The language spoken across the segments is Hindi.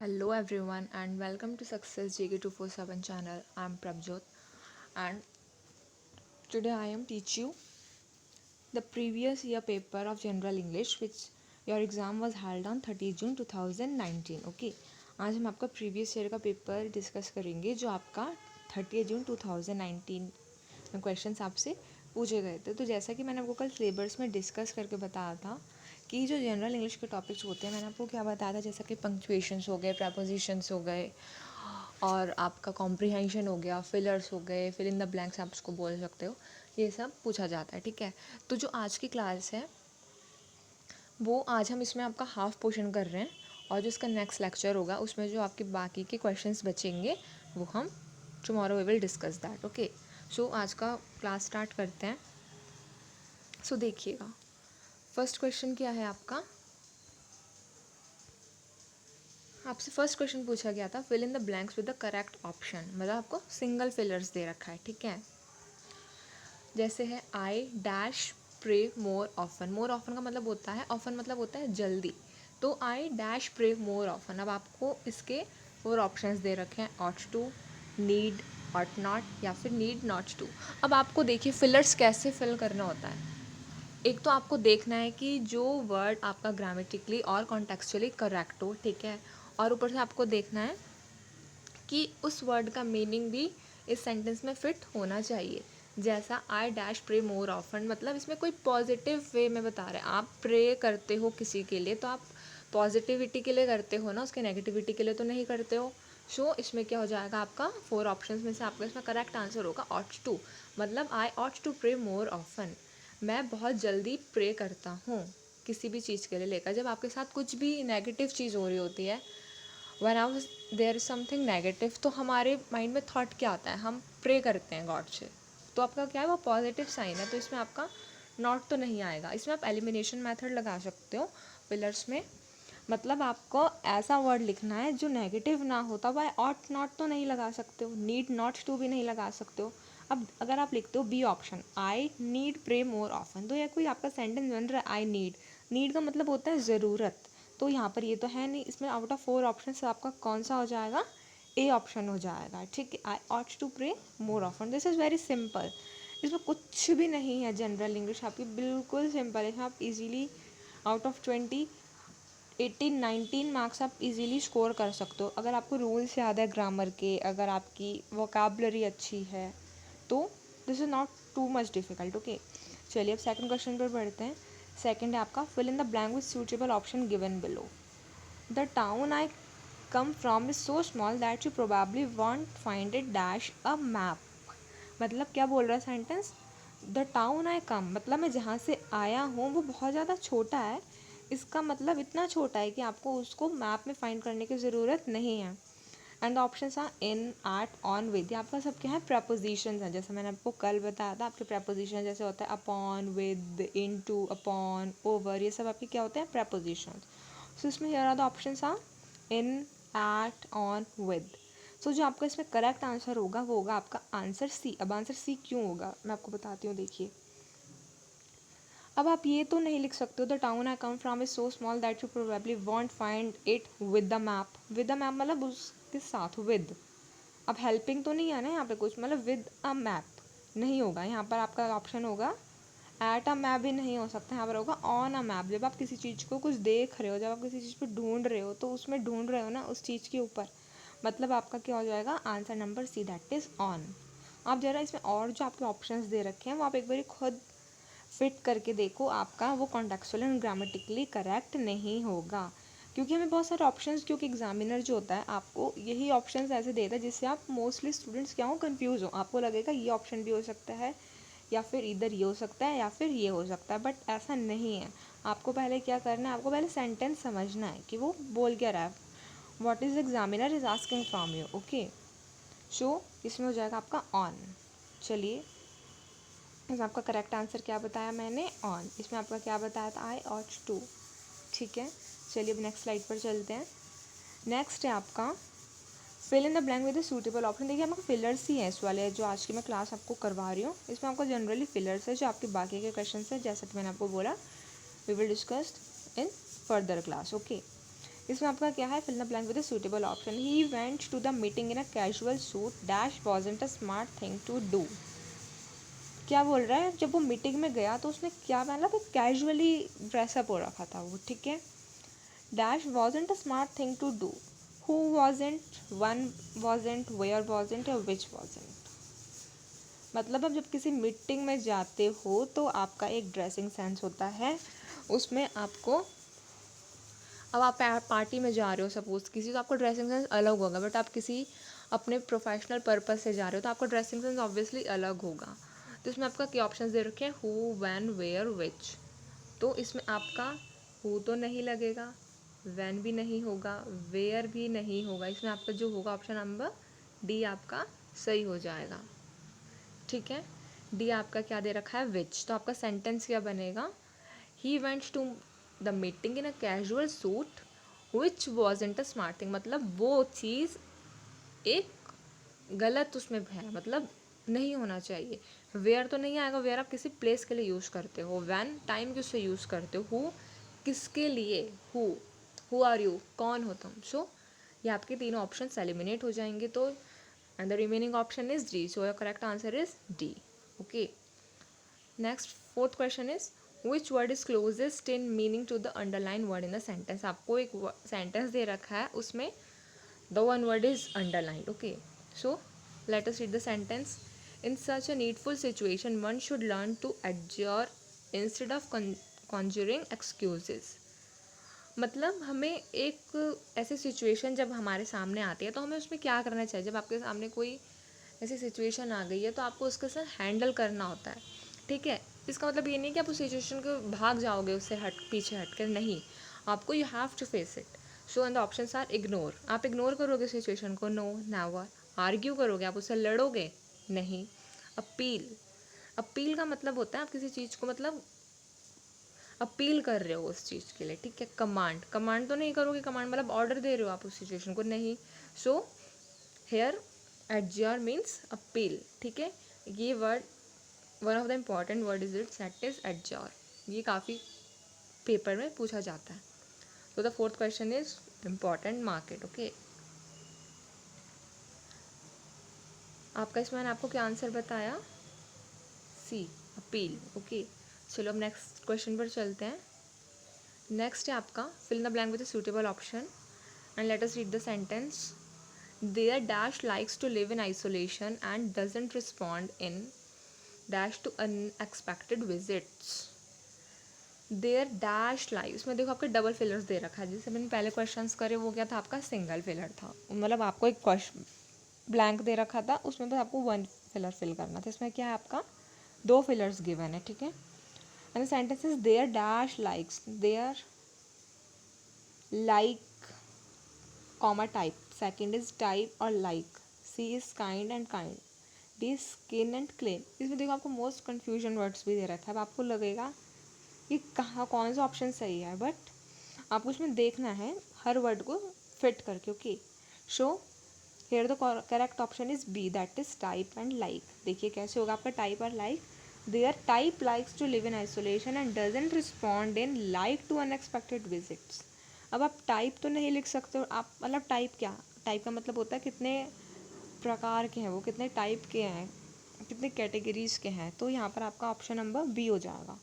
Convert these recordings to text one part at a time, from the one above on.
Hello everyone and welcome to Success JK247 channel. I am Prabjot and today I am teach you the previous year paper of General English which your exam was held on 30 June 2019. Okay, आज हम आपका previous year का पेपर डिस्कस करेंगे जो आपका 30 जून 2019 में क्वेश्चंस आपसे पूछे गए थे। तो जैसा कि मैंने आपको कल सिलेबस में डिस्कस करके बताया था कि जो जनरल इंग्लिश के टॉपिक्स होते हैं, मैंने आपको क्या बताया था, जैसा कि पंक्चुएशंस हो गए, प्रपोजिशंस हो गए और आपका कॉम्प्रिहेंशन हो गया, फिलर्स हो गए, फिल इन द ब्लैंक्स आप उसको बोल सकते हो, ये सब पूछा जाता है। ठीक है, तो जो आज की क्लास है वो आज हम इसमें आपका हाफ पोर्शन कर रहे हैं और जो इसका नेक्स्ट लेक्चर होगा उसमें जो आपके बाकी के क्वेश्चंस बचेंगे वो हम tomorrow we will discuss that. Okay, so आज का क्लास स्टार्ट करते हैं। सो देखिएगा, फर्स्ट क्वेश्चन क्या है आपका, आपसे फर्स्ट क्वेश्चन पूछा गया था fill in the blanks with the correct option, मतलब आपको सिंगल फिलर्स दे रखा है। ठीक है, जैसे है I dash pray more often. More often का मतलब होता है, ऑफन मतलब होता है जल्दी, तो I dash pray more often. अब आपको इसके 4 ऑप्शंस दे रखे हैं, ought to, need, ought not या फिर नीड नॉट टू। अब आपको देखिए फिलर्स कैसे फिल करना होता है। एक तो आपको देखना है कि जो वर्ड आपका ग्रामेटिकली और कॉन्टेक्चुअली करेक्ट हो। ठीक है, और ऊपर से आपको देखना है कि उस वर्ड का मीनिंग भी इस सेंटेंस में फिट होना चाहिए। जैसा I dash pray more often, मतलब इसमें कोई पॉजिटिव वे में बता रहे हैं। आप प्रे करते हो किसी के लिए तो आप पॉजिटिविटी के लिए करते हो ना, उसके नेगेटिविटी के लिए तो नहीं करते हो। सो इसमें क्या हो जाएगा, आपका 4 ऑप्शंस में से आपका इसमें करेक्ट आंसर होगा ऑट टू, मतलब I ought to pray more often, मैं बहुत जल्दी प्रे करता हूँ किसी भी चीज़ के लिए लेकर। जब आपके साथ कुछ भी नेगेटिव चीज़ हो रही होती है, whenever there is something negative, तो हमारे माइंड में थॉट क्या आता है, हम प्रे करते हैं गॉड से, तो आपका क्या है वो पॉजिटिव साइन है, तो इसमें आपका नॉट तो नहीं आएगा। इसमें आप एलिमिनेशन मेथड लगा सकते हो पिलर्स में, मतलब आपको ऐसा वर्ड लिखना है जो नेगेटिव ना हो, तब आई ऑट नॉट तो नहीं लगा सकते हो, नीड नॉट टू भी नहीं लगा सकते हो। अब अगर आप लिखते हो B option, I need pray more often, तो यह कोई आपका सेंटेंस बन रहा है आई नीड, नीड का मतलब होता है ज़रूरत, तो यहाँ पर ये तो है नहीं। इसमें आउट ऑफ 4 ऑप्शन से आपका कौन सा हो जाएगा, ए ऑप्शन हो जाएगा। ठीक है, I ought to pray more often, this is very simple. इसमें कुछ भी नहीं है, जनरल इंग्लिश आपकी बिल्कुल सिंपल है। इसमें आप इजीली आउट ऑफ 20 18-19 मार्क्स आप इजीली स्कोर कर सकते हो अगर आपको रूल्स याद है ग्रामर के, अगर आपकी वोकैबुलरी अच्छी है तो this is not too much difficult. Okay, चलिए अब सेकंड क्वेश्चन पर बढ़ते हैं। सेकंड है आपका fill in the blank with suitable option given below. The town I come from is so small that you probably won't find it dash a map. मतलब क्या बोल रहा है sentence, the town I come मतलब मैं जहाँ से आया हूँ वो बहुत ज़्यादा छोटा है, इसका मतलब इतना छोटा है कि आपको उसको मैप में फाइंड करने की ज़रूरत नहीं है। And the option uh in, at, on, with, आपका सब क्या है प्रपोजिशन है। जैसे मैंने आपको कल बताया था, आपके प्रपोजिशन जैसे होता है upon, with, into, upon, over, ये सब आपके क्या होते हैं प्रपोजिशन। सो इसमें here are the option uh in, at, on, with. So जो आपका इसमें करेक्ट आंसर होगा वो होगा आपका आंसर सी। अब आंसर सी क्यों होगा मैं आपको बताती हूँ, देखिए। अब आप ये तो नहीं लिख सकते हो the town I come from is so small that you probably won't find it with the map. With the map मतलब उसके साथ विद, अब हेल्पिंग तो नहीं है ना यहाँ पे कुछ, मतलब विद अ मैप नहीं होगा। यहाँ पर आपका ऑप्शन होगा एट अ मैप भी नहीं हो सकता, यहाँ पर होगा ऑन अ मैप। जब आप किसी चीज़ को कुछ देख रहे हो, जब आप किसी चीज़ पर ढूंढ रहे हो तो उसमें ढूंढ रहे हो ना उस चीज़ के ऊपर, मतलब आपका क्या हो जाएगा answer number C, that is on. आप ज़रा इसमें और जो आपके ऑप्शंस दे रखे हैं वो आप एक बार खुद फिट करके देखो, आपका वो कॉन्टेक्चुअल एंड ग्रामेटिकली करेक्ट नहीं होगा, क्योंकि हमें बहुत सारे ऑप्शंस, क्योंकि एग्जामिनर जो होता है आपको यही ऑप्शंस ऐसे देता है जिससे आप मोस्टली स्टूडेंट्स क्या हो कंफ्यूज हो, आपको लगेगा ये ऑप्शन भी हो सकता है या फिर इधर ये हो सकता है या फिर ये हो सकता है, बट ऐसा नहीं है। आपको पहले क्या करना है, आपको पहले सेंटेंस समझना है कि वो बोल क्या रहा है, what is examiner is asking from you. Okay, so इसमें हो जाएगा आपका ऑन। चलिए इसमें आपका करेक्ट आंसर क्या बताया मैंने, ऑन। इसमें आपका क्या बताया था, आई ऑट टू। ठीक है, चलिए अब नेक्स्ट स्लाइड पर चलते हैं। नेक्स्ट है आपका fill in the blank with the suitable option. देखिए आपका फिलर्स ही है इस वाले जो आज की मैं क्लास आपको करवा रही हूँ, इसमें आपको जनरली फिलर्स है, जो आपके बाकी के क्वेश्चन है जैसा कि मैंने आपको बोला we will discuss in further class. Okay, इसमें आपका क्या है, fill the blank with a suitable option. He went to the meeting in a casual suit dash wasn't a smart thing to do. क्या बोल रहा है, जब वो मीटिंग में गया तो उसने क्या पहना था, कैजुअली ड्रेसअप हो रखा था वो, ठीक है. Dash wasn't a smart thing to do. Who wasn't, one wasn't, where wasn't, या विच वाजंट. मतलब अब जब किसी मीटिंग में जाते हो तो आपका एक ड्रेसिंग सेंस होता है, उसमें आपको, अब आप पार्टी में जा रहे हो सपोज किसी, तो आपको ड्रेसिंग सेंस अलग होगा. बट आप किसी अपने प्रोफेशनल पर्पस से जा रहे हो तो आपका ड्रेसिंग सेंस ऑब्वियसली अलग होगा. तो इसमें आपका क्या ऑप्शन दे रखे हैं, हु, व्हेन, वेयर, विच. तो इसमें आपका हु तो नहीं लगेगा, व्हेन भी नहीं होगा, वेयर भी नहीं होगा. इसमें आपका जो होगा ऑप्शन नंबर डी आपका सही हो जाएगा. ठीक है, डी आपका क्या दे रखा है, विच. तो आपका सेंटेंस क्या बनेगा, he went to the meeting in a casual suit which wasn't a smart thing. मतलब वो चीज़ एक गलत उसमें है, मतलब नहीं होना चाहिए. वेयर तो नहीं आएगा, वेयर आप किसी प्लेस के लिए यूज़ करते हो. वैन टाइम के उससे यूज़ करते हो. हु किसके लिए, हु आर यू, कौन हो तुम. सो ये आपके तीनों ऑप्शन एलिमिनेट हो जाएंगे. तो and the remaining option is D. So your correct answer is D. Okay, next fourth question is which word is closest in meaning to the underline word in the sentence. आपको एक सेंटेंस दे रखा है, उसमें the one word is underlined. Okay, so let us read the sentence. In such a needful situation, one should learn to adjure instead of conjuring excuses. मतलब हमें एक ऐसी सिचुएशन जब हमारे सामने आती है तो हमें उसमें क्या करना चाहिए. जब आपके सामने कोई ऐसी सिचुएशन आ गई है तो आपको उसके साथ हैंडल करना होता है. ठीक है, इसका मतलब ये नहीं कि आप उस सिचुएशन को भाग जाओगे, उससे पीछे हट कर. नहीं, आपको you have to face it. So and the options are ignore. आप इग्नोर करोगे सिचुएशन को, नो, नेवर. आर्ग्यू करोगे, आप उससे लड़ोगे, नहीं. अपील, अपील का मतलब होता है आप किसी चीज़ को मतलब अपील कर रहे हो उस चीज़ के लिए. ठीक है, कमांड, कमांड तो नहीं करोगे, कमांड मतलब ऑर्डर दे रहे हो आप उस सिचुएशन को, नहीं. So here adjure means appeal. ठीक है, ये word one of the important word is it, that is adjure. ये काफ़ी पेपर में पूछा जाता है. तो the fourth question is important, market. Okay, आपका इसमें मैंने आपको क्या आंसर बताया, सी, अपील. ओके, चलो अब नेक्स्ट क्वेश्चन पर चलते हैं. नेक्स्ट है आपका fill the blank with a suitable option and let us read the sentence. There dash likes to live in isolation and doesn't respond in dash to unexpected visits. There dash like, इसमें देखो आपके डबल फिलर्स दे रखा है. जैसे मैंने पहले क्वेश्चंस करे वो क्या था, आपका सिंगल फिलर था. मतलब आपको एक क्वेश्चन ब्लैंक दे रखा था, उसमें बस आपको वन फिलर फिल करना था. इसमें क्या है, आपका दो फिलर्स गिवन है. ठीक है, and the sentence is there dash likes. There like comma type, second is type और like. C is kind and kind. D skin and claim. इसमें देखो आपको मोस्ट कन्फ्यूजन वर्ड्स भी दे रखा है. अब आपको लगेगा कि कहाँ कौन सा ऑप्शन सही है, बट आपको उसमें देखना है हर वर्ड को फिट करके. Okay, so here the correct option is B, that is type and like. देखिए कैसे होगा आपका टाइप और like. There type likes to live in isolation and doesn't respond in like to unexpected visits. अब आप टाइप तो नहीं लिख सकते हो आप, मतलब टाइप क्या, टाइप का मतलब होता है कितने प्रकार के हैं वो, कितने टाइप के हैं, कितने कैटेगरीज के हैं. तो यहाँ पर आपका ऑप्शन नंबर बी हो जाएगा.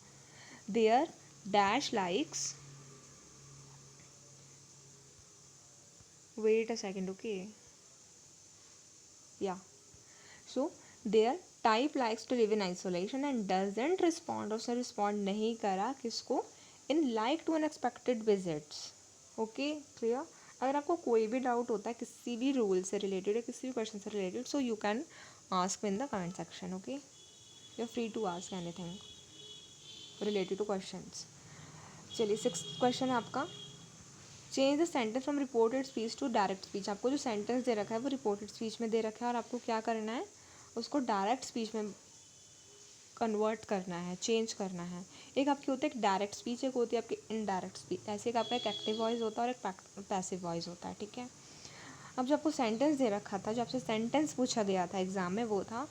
There dash likes, wait a second, okay, yeah. So their type likes to live in isolation and doesn't respond, और से respond नहीं करा किसको, in like to unexpected visits. okay, clear. अगर आपको कोई भी डाउट होता है किसी भी रूल से रिलेटेड या किसी भी क्वेश्चन से related, so you can ask in the comment section. Okay, you are free to ask anything related to questions. चलिए सिक्स्थ क्वेश्चन है आपका, change the sentence from reported speech to direct speech. आपको जो सेंटेंस दे रखा है वो रिपोर्टेड स्पीच में दे रखा है और आपको क्या करना है, उसको डायरेक्ट स्पीच में कन्वर्ट करना है, चेंज करना है. एक आपकी होती है एक डायरेक्ट स्पीच, एक होती है आपकी इनडायरेक्ट स्पीच. ऐसे एक आपका एक एक्टिव वॉइस होता है और एक पैसिव वॉइस होता है. ठीक है, अब जो आपको सेंटेंस दे रखा था, जो आपसे सेंटेंस पूछा गया था एग्जाम में, वो था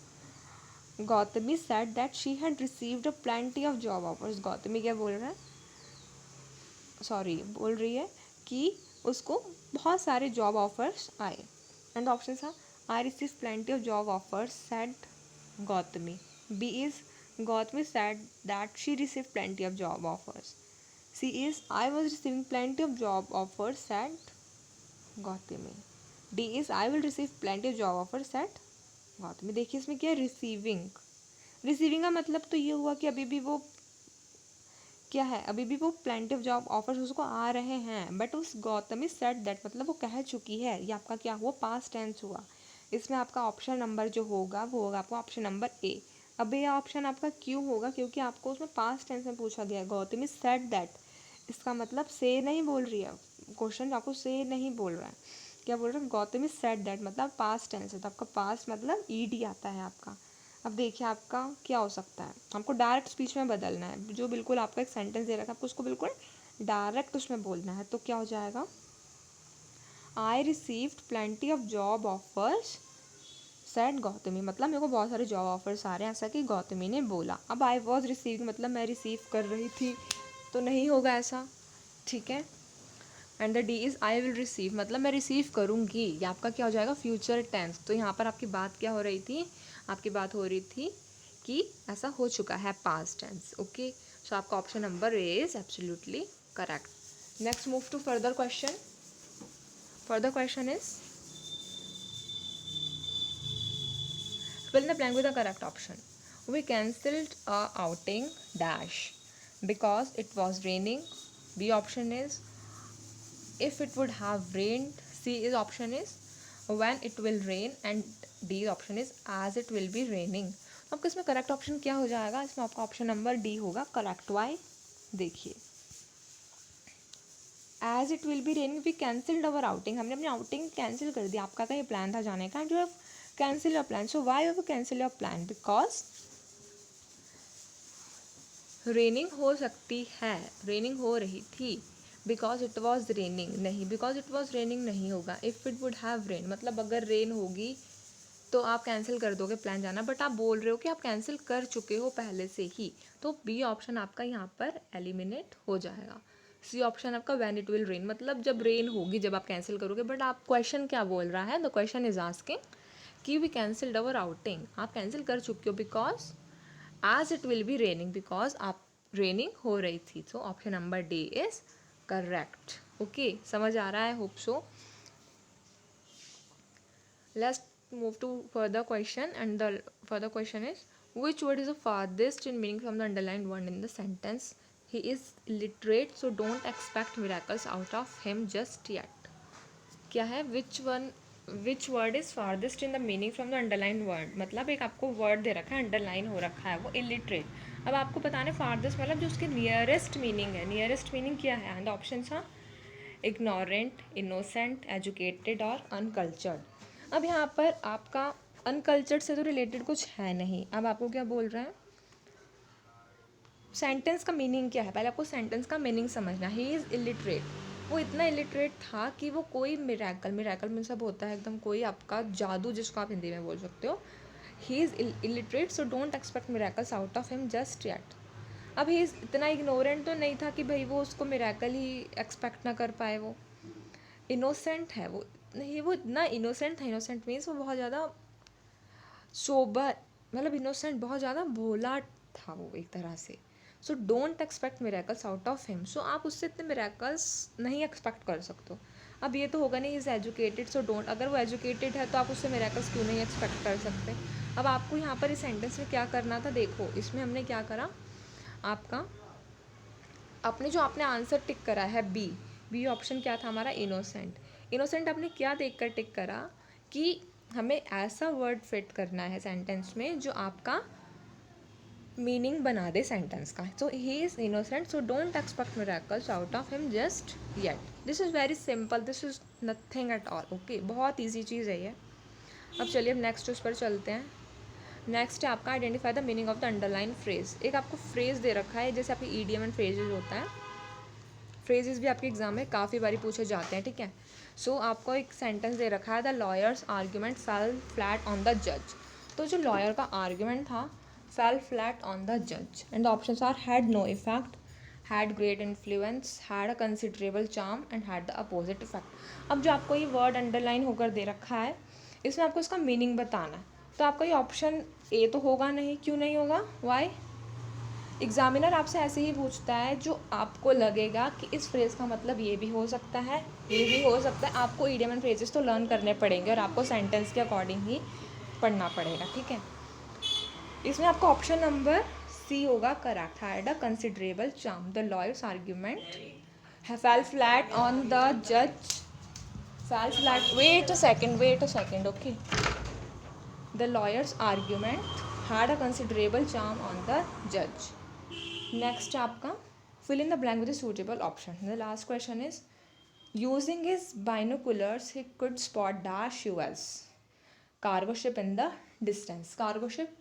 Gautami said that she had received a plenty of job offers. Gautami क्या बोल रहा है, सॉरी बोल रही है कि उसको बहुत सारे जॉब ऑफर्स आए। एंड ऑप्शन था I receive plenty of job offers said Gautami. B is Gautami said that she receive plenty of job offers. C is I was receiving plenty of job offers said Gautami. D is I will receive plenty of job offers said Gautami. देखिए इसमें क्या है, रिसीविंग। रिसीविंग का मतलब तो ये हुआ कि अभी भी वो क्या है, अभी भी वो प्लेंटी ऑफ जॉब ऑफर्स उसको आ रहे हैं, बट उस गौतमी सेड दैट मतलब वो कह चुकी है। ये आपका क्या हुआ, पास्ट टेंस हुआ। इसमें आपका ऑप्शन नंबर जो होगा वो होगा आपका ऑप्शन नंबर ए। अब ये ऑप्शन आपका क्यों होगा, क्योंकि आपको उसमें पास्ट टेंस में पूछा गया है। गौतमी सेड दैट, इसका मतलब से नहीं बोल रही है, क्वेश्चन आपको से नहीं बोल रहा है, क्या बोल रहा है, गौतमी सेड दैट मतलब पास्ट टेंस है, तो आपका पास्ट मतलब ईडी आता है आपका। अब देखिए आपका क्या हो सकता है, आपको डायरेक्ट स्पीच में बदलना है, जो बिल्कुल आपका एक सेंटेंस दे रखा है आपको उसको बिल्कुल डायरेक्ट उसमें बोलना है। तो क्या हो जाएगा, I received plenty of job offers said Gautami, मतलब मेरे को बहुत सारे जॉब ऑफर्स आ रहे हैं, ऐसा कि गौतमी ने बोला। अब आई वॉज रिसीविंग मतलब मैं रिसीव कर रही थी, तो नहीं होगा ऐसा, ठीक है। And the D is I will receive मतलब मैं रिसीव करूँगी, ये आपका क्या हो जाएगा, फ्यूचर टेंस। तो यहाँ पर आपकी बात क्या हो रही थी, आपकी बात हो रही थी कि ऐसा हो चुका है, पास्ट टेंस। ओके, सो आपका option number A is absolutely correct. Next move to further question. Further question is fill in the blank with the correct option. We cancelled a outing dash because it was raining. B option is if it would have rained. C is option is when it will rain, and D option is as it will be raining. तो आपका इसमें करेक्ट ऑप्शन क्या हो जाएगा, इसमें आपका ऑप्शन नंबर डी होगा करेक्ट। वाई, देखिए as it will be raining we cancelled our outing, हमने अपनी आउटिंग कैंसिल कर दी। आपका का ये प्लान था जाने का, and you have cancel your plan. So why have you cancel your plan, because raining हो सकती है, रेनिंग हो रही थी। बिकॉज इट वॉज रेनिंग नहीं, बिकॉज इट वॉज रेनिंग नहीं होगा। If it would have rain मतलब अगर रेन होगी तो आप कैंसिल कर दोगे प्लान जाना, बट आप बोल रहे हो कि आप कैंसिल कर चुके हो पहले से ही, तो बी ऑप्शन आपका यहाँ पर एलिमिनेट हो जाएगा। सी ऑप्शन आपका व्हेन इट विल रेन मतलब जब रेन होगी, जब आप कैंसिल करोगे। बट आप क्वेश्चन क्या बोल रहा है, द क्वेश्चन इज आस्किंग कि वी कैंसिल्ड अवर आउटिंग, आप कैंसिल कर चुके हो because as it will be raining, because आप रेनिंग हो रही थी। तो option number D is correct. Okay, समझ आ रहा है, hope so. Let's move to further question, and the further question is which word is the farthest in meaning from the underlined word in the sentence. He is illiterate so don't expect miracles out of him just yet. क्या है, which word is farthest in the meaning from the underlined word, मतलब एक आपको वर्ड दे रखा है, अंडरलाइन हो रखा है, वो illiterate। अब आपको बताना है farthest मतलब जो उसके नियरेस्ट मीनिंग है। नियरेस्ट मीनिंग क्या है, एंड ऑप्शन था इग्नोरेंट, इनोसेंट, एजुकेटेड और अनकल्चर्ड। अब यहाँ पर आपका अनकल्चर्ड से तो रिलेटेड कुछ है नहीं। अब आपको क्या बोल रहे हैं, सेंटेंस का मीनिंग क्या है, पहले आपको सेंटेंस का मीनिंग समझना है। ही इज़ इलिटरेट, वो इतना इलिटरेट था कि वो कोई मिराकल में सब होता है एकदम, कोई आपका जादू जिसको आप हिंदी में बोल सकते हो। He is illiterate so don't expect miracles out of him just yet. अब ही इतना इग्नोरेंट तो नहीं था कि भाई वो उसको मिराकल ही एक्सपेक्ट ना कर पाए। वो इनोसेंट है, वो नहीं, वो इतना इनोसेंट था। इनोसेंट मीन्स वो बहुत ज़्यादा सोबर, मतलब इनोसेंट बहुत ज़्यादा भोला था वो एक तरह से। So don't expect miracles out of him, so आप उससे इतने मिराकल्स नहीं एक्सपेक्ट कर सकते हो। अब ये तो होगा नहीं इज़ एजुकेटेड सो डोंट, अगर वो एजुकेटेड है तो आप उससे मिराकल्स क्यों नहीं एक्सपेक्ट कर सकते। अब आपको यहाँ पर इस सेंटेंस में क्या करना था, देखो इसमें हमने क्या करा, आपका आपने जो आपने आंसर टिक करा है बी ऑप्शन क्या था हमारा, इनोसेंट। इनोसेंट आपने क्या देख कर टिक करा कि हमें ऐसा वर्ड फिट करना है सेंटेंस में जो आपका मीनिंग बना दे सेंटेंस का। So he is innocent so don't expect miracles out of him just yet. This is very simple, this is nothing at all. Okay, बहुत ईजी चीज़ है ये। अब चलिए अब नेक्स्ट उस पर चलते हैं। नेक्स्ट है आपका identify the meaning of the underline phrase. एक आपको फ्रेज दे रखा है, जैसे आपकी ईडियम एंड फ्रेजेज होता है, फ्रेजेस भी आपके एग्जाम में काफ़ी बारी पूछे जाते हैं, ठीक है। सो आपको एक सेंटेंस दे रखा है, the lawyers argument fell flat on the जज। तो जो लॉयर का आर्ग्यूमेंट था फेल फ्लैट ऑन द जज, and the options are had no effect, had great influence, had a considerable charm and had the opposite effect. अब जो आपको ये वर्ड अंडरलाइन होकर दे रखा है, इसमें आपको इसका मीनिंग बताना है। तो आपका ये ऑप्शन ए तो होगा नहीं, क्यों नहीं होगा, वाई? एग्जामिनर आपसे ऐसे ही पूछता है जो आपको लगेगा कि इस फ्रेज़ का मतलब ये भी हो सकता है, ये भी हो सकता है। आपको इडियम एंड फ्रेजेस तो लर्न करने पड़ेंगे और आपको सेंटेंस के अकॉर्डिंग ही पढ़ना पड़ेगा, ठीक है। इसमें आपका ऑप्शन नंबर सी होगा correct, had a considerable charm, the lawyers argument fell flat on the जज, fail flat, wait a second, okay, the lawyers argument had a considerable charm on the जज। नेक्स्ट आपका fill in the blank with suitable option. The last question is using his binoculars he could spot dash US cargo ship in the distance. Cargo ship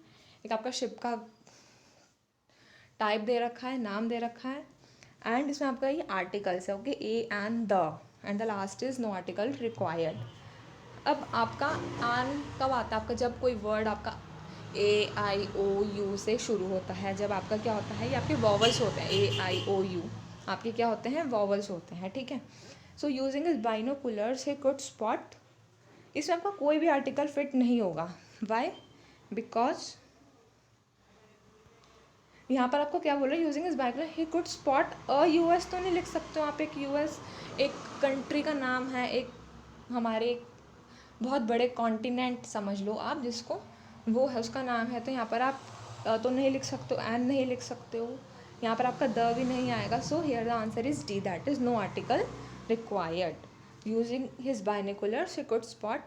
एक आपका शिप का टाइप दे रखा है, नाम दे रखा है, एंड इसमें आपका ये आर्टिकल्स है, okay, A and the last is no article required. अब आपका एन कब आता है, आपका जब कोई वर्ड आपका AIOU से शुरू होता है, जब आपका क्या होता है, ये आपके वॉवल्स होते हैं, AIOU आपके क्या होते हैं, वॉवल्स होते हैं, ठीक है। So using is binoculars he could spot, इसमें आपका कोई भी आर्टिकल फिट नहीं होगा, वाई? बिकॉज यहाँ पर आपको क्या बोल रहा है, using is binocular he could spot a US, तो नहीं लिख सकते हो आप, एक यूएस एक कंट्री का नाम है, एक हमारे एक बहुत बड़े कॉन्टिनेंट समझ लो आप जिसको, वो है उसका नाम है, तो यहाँ पर आप तो नहीं लिख सकते हो, एंड नहीं लिख सकते हो, यहाँ पर आपका द भी नहीं आएगा। So here the answer is D, that is no article required. Using his binoculars he could spot,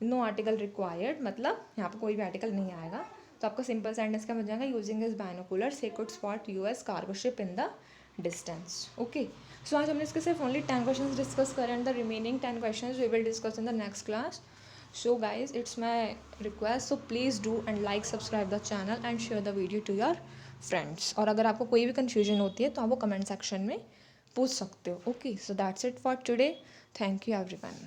no article required, मतलब यहाँ पर कोई भी आर्टिकल नहीं आएगा। तो आपका सिंपल सेंटेंस क्या बन जाएगा, using his binoculars he could spot US cargo ship in the distance, okay. So आज हमने इसके सिर्फ ओनली 10 क्वेश्चंस डिस्कस करें, and the remaining 10 questions we will discuss in the next class. So guys, it's my request, so please do and like, subscribe the channel and share the video to your friends। और अगर आपको कोई भी confusion होती है तो आप वो comment section में पूछ सकते हो, okay। So that's it for today, thank you everyone।